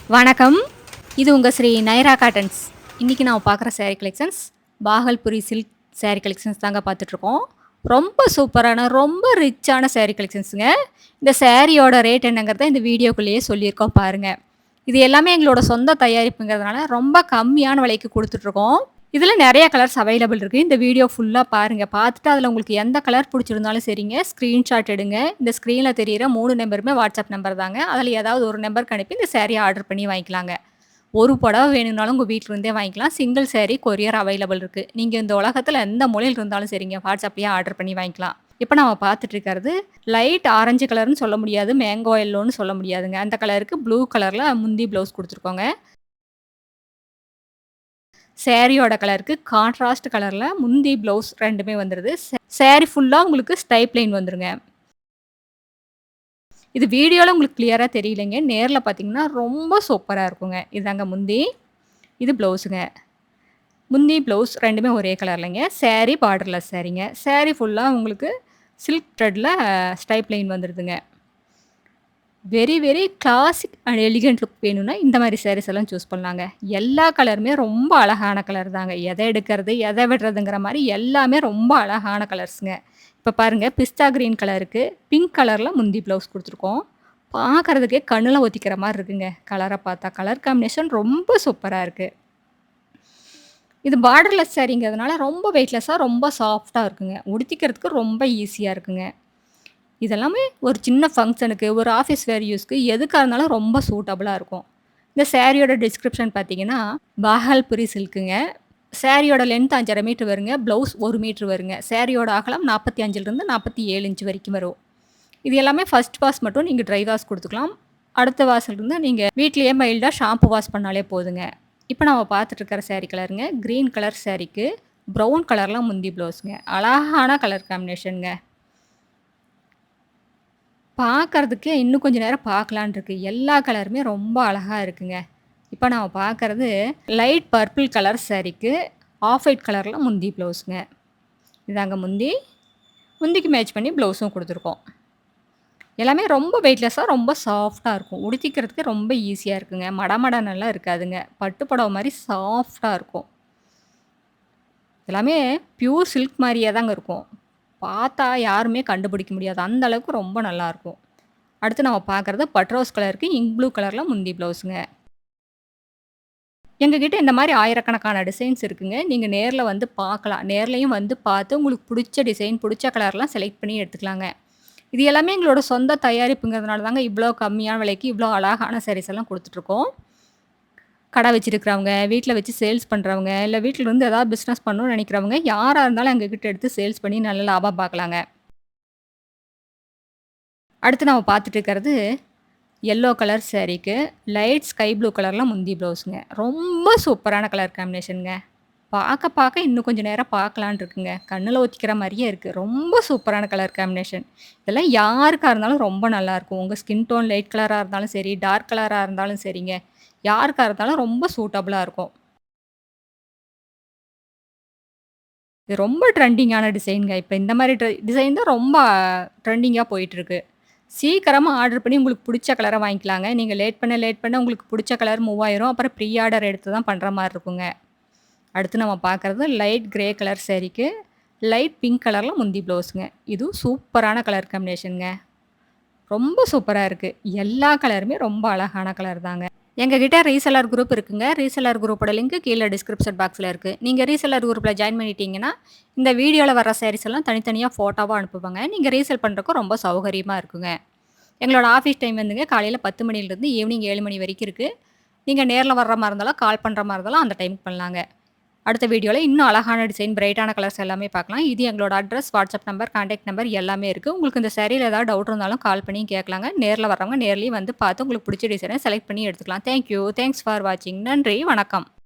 வணக்கம். இது உங்க ஸ்ரீ நயரா காட்டன்ஸ். இன்னைக்கு நான் பார்க்குற sorry collections Bhagalpuri silk sorry collections தாங்க பார்த்துட்ருக்கோம். ரொம்ப சூப்பரான, ரொம்ப ரிச்சான சாரி கலெக்ஷன்ஸுங்க. இந்த சாரியோட ரேட் என்னங்கிறத இந்த வீடியோக்குள்ளேயே சொல்லியிருக்கோம் பாருங்க. இது எல்லாமே எங்களோட சொந்த தயாரிப்புங்கிறதுனால ரொம்ப கம்மியான விலைக்கு குடுத்துட்ருக்கோம். இதில நெறைய கலர்ஸ் அவைலபிள் இருக்கு. இந்த வீடியோ ஃபுல்லா பாருங்க. பார்த்துட்டு அதில உங்களுக்கு எந்த கலர் புடிச்சிருந்தாலும் சரிங்க, ஸ்க்ரீன்ஷாட் எடுங்க. இந்த ஸ்க்ரீன்ல தெரியிற 3 நம்பருமே வாட்ஸ்அப் நம்பர் தாங்க. அதில ஏதாவது ஒரு நம்பருக்கு அனுப்பி இந்த சாரிய ஆர்டர் பண்ணி வாங்கிக்கலாங்க. ஒரு புடவ வேணும்னாலும் உங்க வீட்ல இருந்தே வாங்கிக்கலாம். சிங்கிள் சாரி கொரியர் அவைலபிள் இருக்கு. நீங்க இந்த உலகத்தில எந்த மூலையில இருந்தாலும் சரிங்க, வாட்ஸ்அப்லயே ஆர்டர் பண்ணி வாங்கிக்கலாம். இப்ப நம்ம பார்த்துட்டு இருக்கிறது லைட் ஆரஞ்சு கலர்ன்னு சொல்ல முடியாது. மேங்கோ எல்லோன்னு சொல்ல முடியாதுங்க. அந்த கலருக்கு ப்ளூ கலர்ல முந்தி ப்ளவுஸ் குடுத்துருக்கோங்க. சாரியோட கலருக்கு கான்ட்ராஸ்ட் கலர்ல முந்தி ப்ளவுஸ் 2மே வந்துருது. சாரி ஃபுல்லா உங்களுக்கு ஸ்டைப் லைன் வந்துருங்க. இது வீடியோல உங்களுக்கு கிளியரா தெரியலைங்க. நேர்ல பார்த்தீங்கன்னா ரொம்ப சூப்பரா இருக்குங்க. இதாங்க முந்தி. இது ப்ளவுஸுங்க. முந்தி, ப்ளவுஸ் 2மே ஒரே கலர்லங்க. சாரி பார்டர்லெஸ் சாரீங்க. சாரி ஃபுல்லா உங்களுக்கு சில்க் த்ரெட்ல ஸ்டைப் லைன் வந்துருதுங்க. Very, very classic and elegant look வேணும்னா, இந்த மாரி சாரீஸ் எல்லாம் சூஸ் பண்ணலாங்க. எல்லா கலருமே ரொம்ப அழகான கலர் தாங்க. எத எடுக்கிறது, எத விடுறதுங்கிற மாரி எல்லாமே ரொம்ப அழகான கலர்ஸ்ங்க. இப்ப பாருங்க பிஸ்தா கிரீன் கலருக்கு பிங்க் கலர்ல முந்தி ப்ளவுஸ் குடுத்துருக்கோம். பார்க்கறதுக்கே கண்ணுல ஒத்திக்கிற மாரி இருக்குங்க. கலர பார்த்தா. கலர் காம்பினேஷன் ரொம்ப சூப்பரா இருக்கு. இது பார்டர்லெஸ் சாரீங்கிறதுனால ரொம்ப வெயிட்லெஸ்ஸா, ரொம்ப சாஃப்ட்டா இருக்குங்க. உடுத்திக்கிறதுக்கு ரொம்ப ஈஸியா இருக்குங்க. இதெல்லாமே ஒரு சின்ன ஃபங்ஷனுக்கு, ஒரு ஆஃபீஸ் வேர் யூஸ்க்கு எதுக்கா இருந்தாலும் ரொம்ப சூட்டபுளா இருக்கும். இந்த சாரியோட டிஸ்கிரிப்ஷன் பார்த்தீங்கன்னா, பாகல்புரி சில்க்குங்க. சாரியோட லென்த் 5½ மீட்டர் வருங்க. ப்ளவுஸ் 1 மீட்டர் வருங்க. சாரியோட அகலம் 45லிருந்து 47 இன்ச் வரைக்கும் வரும். இது எல்லாமே ஃபர்ஸ்ட் வாஷ் மட்டும் நீங்க ட்ரை வாஷ் குடுத்துக்கலாம். அடுத்த வாஷ்லருந்து நீங்க வீட்லயே மைல்டா ஷாம்பு வாஷ் பண்ணாலே போதுங்க. இப்ப நம்ம பார்த்துட்டு இருக்கிற சாரி கலருங்க, கிரீன் கலர் சாரிக்கு ப்ரவுன் கலர்ல முந்தி ப்ளவுஸ்ங்க. அழகான கலர் காம்பினேஷன்ங்க. பார்க்கறதுக்கே இன்னும் கொஞ்சம் நேரம் பார்க்கலான்னு இருக்கு. எல்லா கலருமே ரொம்ப அழகா இருக்குங்க. இப்ப நம்ம பார்க்கறது லைட் பர்பிள் கலர் சாரிக்கு ஆஃப் ஒயிட் கலர்ல முந்தி ப்ளவுஸ்ங்க. இதாங்க முந்தி. முந்திக்கு மேட்ச் பண்ணி ப்ளவுஸும் குடுத்துருக்கோம். எல்லாமே ரொம்ப வெயிட்லெஸ்ஸா, ரொம்ப சாஃப்ட்டா இருக்கும். உடுத்திக்கிறதுக்கு ரொம்ப ஈஸியா இருக்குங்க. மடமடனெல்லாம் இருக்காதுங்க. பட்டு புடவ மாரி சாஃப்ட்டா இருக்கும். எல்லாமே பியூர் சில்க் மாரியே தாங்க இருக்கும். பார்த்தா யாருமே கண்டுபிடிக்க முடியாது. அந்த அளவுக்கு ரொம்ப நல்லாருக்கும். அடுத்து நம்ம பார்க்குறது பட் ரோஸ் கலருக்கு இங்க் ப்ளூ கலர்ல முந்தி ப்ளவுஸுங்க. எங்ககிட்ட இந்த மாரி ஆயிரக்கணக்கான டிசைன்ஸ் இருக்குங்க. நீங்க நேர்ல வந்து பார்க்கலாம். நேர்லயும் வந்து பார்த்து உங்களுக்கு புடிச்ச டிசைன், புடிச்ச கலர்லாம் செலக்ட் பண்ணி எடுத்துக்கலாங்க. இது எல்லாமே எங்களோட சொந்த தயாரிப்புங்கிறதுனால தாங்க இவ்ளோ கம்மியான விலைக்கு இவ்ளோ அழகான சாரீஸ் எல்லாம் குடுத்துட்டுருக்கோம். கடை வச்சிருக்கிறவங்க, வீட்ல வச்சு சேல்ஸ் பண்றவங்க, இல்ல வீட்ல இருந்து ஏதாவது பிசினஸ் பண்ணணும்னு நெனைக்கிறவங்க, யாரா இருந்தாலும் எங்ககிட்ட எடுத்து சேல்ஸ் பண்ணி நல்ல லாபம் பார்க்கலாங்க. அடுத்து நம்ம பார்த்துட்டு இருக்கிறது எல்லோ கலர் சாரீக்கு லைட் ஸ்கை ப்ளூ கலர்ல முந்தி ப்ளவுஸுங்க. ரொம்ப சூப்பரான கலர் காம்பினேஷன்ங்க. பார்க்க பார்க்க இன்னும் கொஞ்சம் நேரம் பார்க்கலான்னு இருக்குங்க. கண்ணுல ஒத்திக்கிற மாரியே இருக்கு. ரொம்ப சூப்பரான கலர் காம்பினேஷன். இதெல்லாம் யாருக்கா இருந்தாலும் ரொம்ப நல்லாயிருக்கும். உங்க ஸ்கின் டோன் லைட் கலரா இருந்தாலும் சரி, டார்க் கலரா இருந்தாலும் சரிங்க. யாருக்கா இருந்தாலும் ரொம்ப சூட்டபுளா இருக்கும். இது ரொம்ப ட்ரெண்டிங்கான டிசைன்ங்க. இப்ப இந்த மாரி டிசைன் தான் ரொம்ப ட்ரெண்டிங்கா போயிட்டுருக்கு. சீக்கிரமா ஆர்டர் பண்ணி உங்களுக்கு புடிச்ச கலர வாங்கிக்கலாங்க. நீங்க லேட் பண்ண உங்களுக்கு புடிச்ச கலர் மூவ் ஆயிரும். அப்புறம் ப்ரீ ஆர்டர் எடுத்து தான் பண்ற மாரி இருக்குங்க. அடுத்து நம்ம பார்க்குறது லைட் கிரே கலர் சாரீக்கு லைட் பிங்க் கலர்ல முந்தி ப்ளவுஸுங்க. இதுவும் சூப்பரான கலர் காம்பினேஷன்ங்க. ரொம்ப சூப்பரா இருக்கு. எல்லா கலருமே ரொம்ப அழகான கலர் தாங்க. எங்ககிட்ட ரீசெல்லர் குரூப் இருக்குங்க. ரீசெல்லர் குரூப்போட லிங்க் கீழ டிஸ்கிரிப்ஷன் பாக்ஸ்ல இருக்கு. நீங்க ரீசெல்லர் குரூப்ல ஜாயின் பண்ணிட்டீங்கன்னா, இந்த வீடியோல வர சாரீஸ் எல்லாம் தனித்தனியா ஃபோட்டோவா அனுப்புவாங்க. நீங்க ரீசெல் பண்றதுக்கு ரொம்ப சௌகரியமா இருக்குங்க. எங்களோட ஆஃபீஸ் டைம் வந்துங்க காலையில 10 மணிலேருந்து ஈவினிங் 7 மணி வரைக்கும் இருக்கு. நீங்க நேர்ல வர்ற மாரி இருந்தாலும், கால் பண்ற மாரி இருந்தாலும் அந்த டைமுக்கு பண்ணலாங்க. அடுத்த வீடியோல இன்னும் அழகான டிசைன், பிரைட்டான கலர்ஸ் எல்லாமே பார்க்கலாம். இது எங்களோட address, WhatsApp number, contact number எல்லாமே இருக்கு. உங்களுக்கு இந்த சாரீல ஏதாவது டவுட் இருந்தாலும் கால் பண்ணி கேட்கலாங்க. நேர்ல வர்றவங்க நேர்லயும் வந்து பார்த்து உங்களுக்கு பிடிச்ச டிசைன செலக்ட் பண்ணி எடுத்துக்கலாம். Thank you. தேங்க்ஸ் ஃபார் வாட்சிங். நன்றி. வணக்கம்.